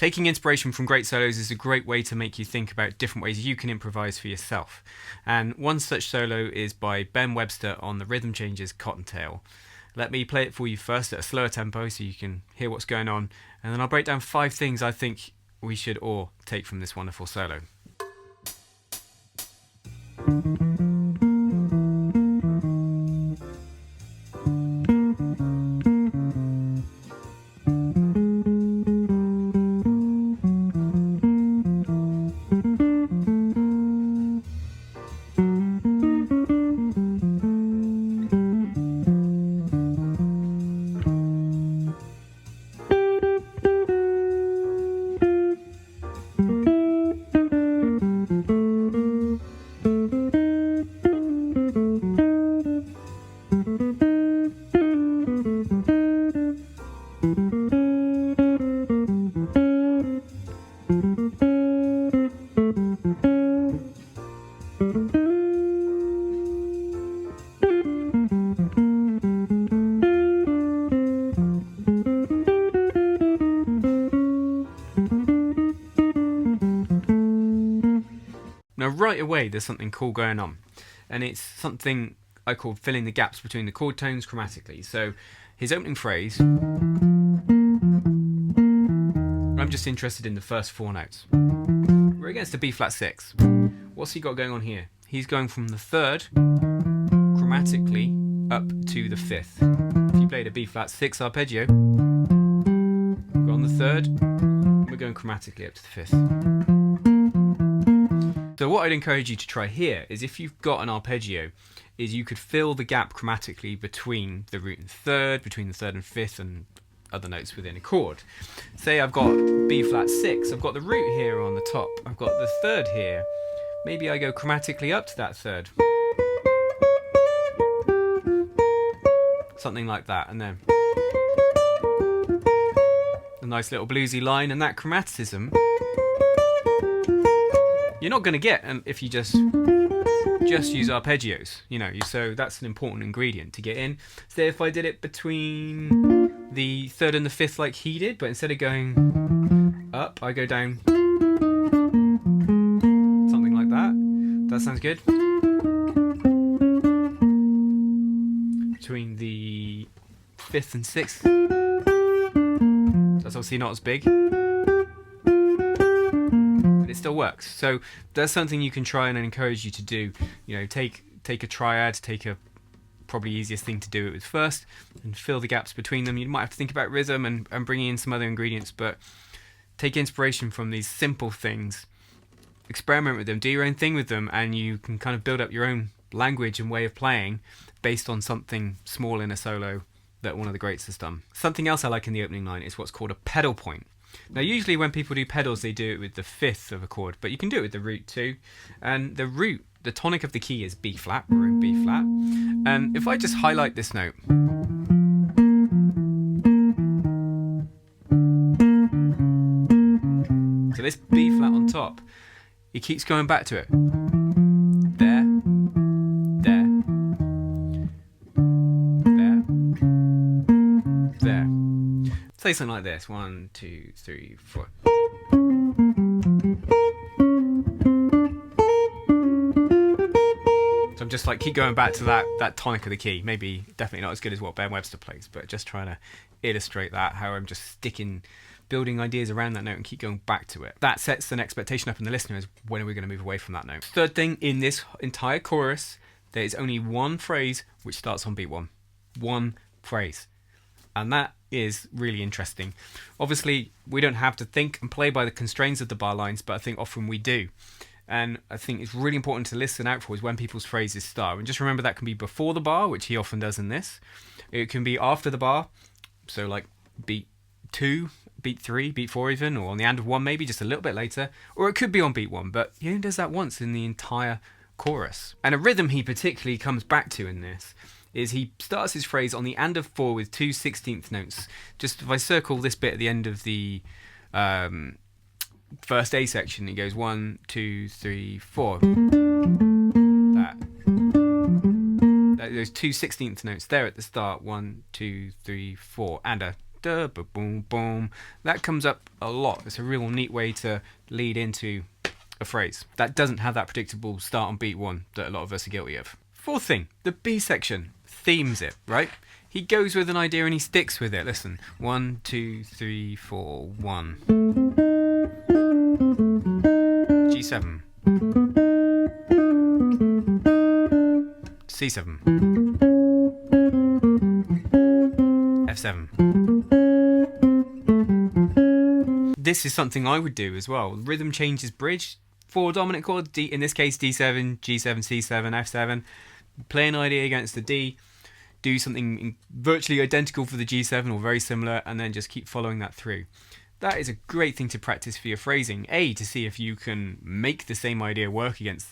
Taking inspiration from great solos is a great way to make you think about different ways you can improvise for yourself. And one such solo is by Ben Webster on the Rhythm Changes Cotton Tail. Let me play it for you first at a slower tempo so you can hear what's going on, and then I'll break down 5 things I think we should all take from this wonderful solo. Now right away there's something cool going on, and it's something I call filling the gaps between the chord tones chromatically. So his opening phrase, I'm just interested in the first 4 notes. We're against a B flat 6. What's he got going on here? He's going from the 3rd chromatically up to the 5th. If you played a B flat 6 arpeggio, we're on the 3rd, we're going chromatically up to the 5th. So what I'd encourage you to try here is, if you've got an arpeggio, is you could fill the gap chromatically between the root and 3rd, between the 3rd and 5th, and other notes within a chord. Say I've got B flat 6, I've got the root here on the top, I've got the 3rd here. Maybe I go chromatically up to that 3rd. Something like that, and then a nice little bluesy line, and that chromaticism you're not going to get if you just use arpeggios, so that's an important ingredient to get in. So if I did it between the 3rd and the 5th like he did, but instead of going up, I go down, something like that. That sounds good. Between the 5th and 6th, that's obviously not as big, it still works. So that's something you can try, and I encourage you to do. Take a triad, take a probably easiest thing to do it with first, and fill the gaps between them. You might have to think about rhythm and bringing in some other ingredients, but take inspiration from these simple things, experiment with them, do your own thing with them, and you can kind of build up your own language and way of playing based on something small in a solo that one of the greats has done. Something else I like in the opening line is what's called a pedal point. Now usually when people do pedals they do it with the 5th of a chord, but you can do it with the root too. And the root, the tonic of the key is B flat, we're in B flat. And if I just highlight this note, so this B flat on top, it keeps going back to it. There, there, there, there. Say something like this. 1, 2, 3, 4. So I'm just like keep going back to that tonic of the key. Maybe definitely not as good as what Ben Webster plays, but just trying to illustrate that, how I'm just building ideas around that note and keep going back to it. That sets an expectation up in the listener as when are we going to move away from that note. Third thing, in this entire chorus, there is only one phrase which starts on beat 1. One phrase. And that is really interesting. Obviously, we don't have to think and play by the constraints of the bar lines, but I think often we do. And I think it's really important to listen out for is when people's phrases start. And just remember that can be before the bar, which he often does in this. It can be after the bar, so like beat 2, beat 3, beat 4 even, or on the end of 1 maybe, just a little bit later. Or it could be on beat 1, but he only does that once in the entire chorus. And a rhythm he particularly comes back to in this is he starts his phrase on the and of 4 with 2 16th notes. Just if I circle this bit at the end of the first A section, it goes 1, 2, 3, 4. Those 2 16th notes there at the start, 1, 2, 3, 4, and a da ba boom boom. That comes up a lot. It's a real neat way to lead into a phrase that doesn't have that predictable start on beat one that a lot of us are guilty of. Fourth thing, the B section themes it, right? He goes with an idea and he sticks with it. Listen, 1, 2, 3, 4, 1. G7. C7. F7. This is something I would do as well. Rhythm changes bridge, 4 dominant chords, D, in this case D7, G7, C7, F7. Play an idea against the D, do something virtually identical for the G7 or very similar, and then just keep following that through. That is a great thing to practice for your phrasing. A, to see if you can make the same idea work against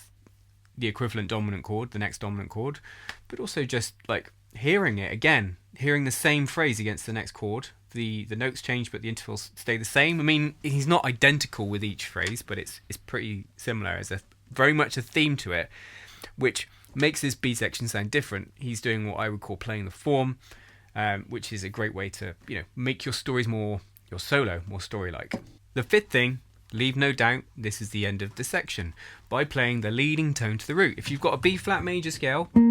the equivalent dominant chord, the next dominant chord, but also just like hearing it again, hearing the same phrase against the next chord. The notes change, but the intervals stay the same. I mean, he's not identical with each phrase, but it's pretty similar. There's very much a theme to it, which makes this B section sound different. He's doing what I would call playing the form, which is a great way to make your stories more, your solo more story-like. The fifth thing, leave no doubt, this is the end of the section, by playing the leading tone to the root. If you've got a B flat major scale, the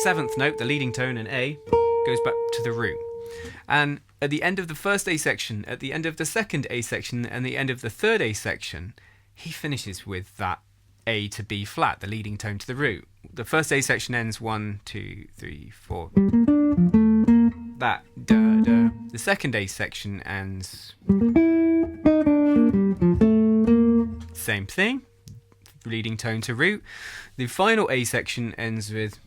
7th note, the leading tone in A, goes back to the root. And at the end of the first A section, at the end of the second A section, and the end of the third A section, he finishes with that A to B flat, the leading tone to the root. The first A section ends 1, 2, 3, 4. That da da. The second A section ends. Same thing, leading tone to root. The final A section ends with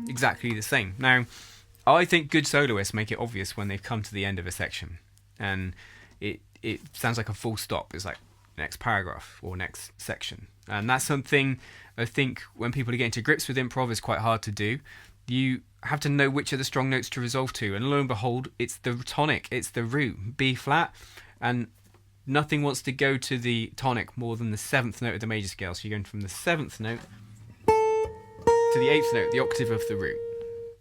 exactly the same. Now, I think good soloists make it obvious when they've come to the end of a section, and it sounds like a full stop. It's like next paragraph or next section, and that's something I think when people are getting to grips with improv is quite hard to do. You have to know which are the strong notes to resolve to, and lo and behold, it's the tonic, it's the root, B flat, and nothing wants to go to the tonic more than the 7th note of the major scale. So you're going from the 7th note to the 8th note, the octave of the root.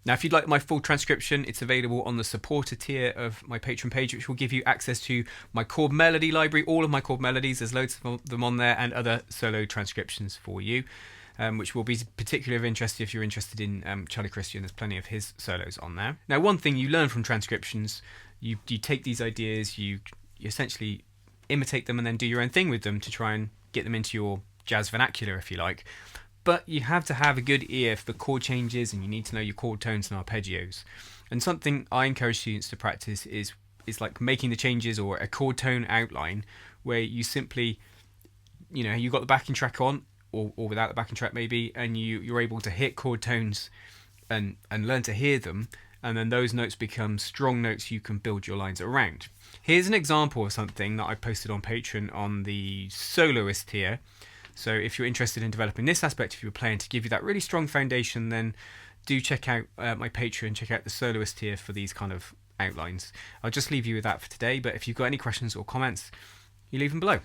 Now, if you'd like my full transcription, it's available on the supporter tier of my Patreon page, which will give you access to my chord melody library, all of my chord melodies. There's loads of them on there, and other solo transcriptions for you, which will be particularly of interest if you're interested in Charlie Christian. There's plenty of his solos on there. Now, one thing you learn from transcriptions, you take these ideas, you essentially imitate them and then do your own thing with them to try and get them into your jazz vernacular, if you like. But you have to have a good ear for chord changes, and you need to know your chord tones and arpeggios. And something I encourage students to practice is like making the changes, or a chord tone outline, where you simply, you've got the backing track on, or without the backing track maybe, and you're able to hit chord tones and learn to hear them, and then those notes become strong notes you can build your lines around. Here's an example of something that I posted on Patreon on the soloist tier. So if you're interested in developing this aspect of your playing to give you that really strong foundation, then do check out my Patreon, check out the soloist tier for these kind of outlines. I'll just leave you with that for today, but if you've got any questions or comments, you leave them below.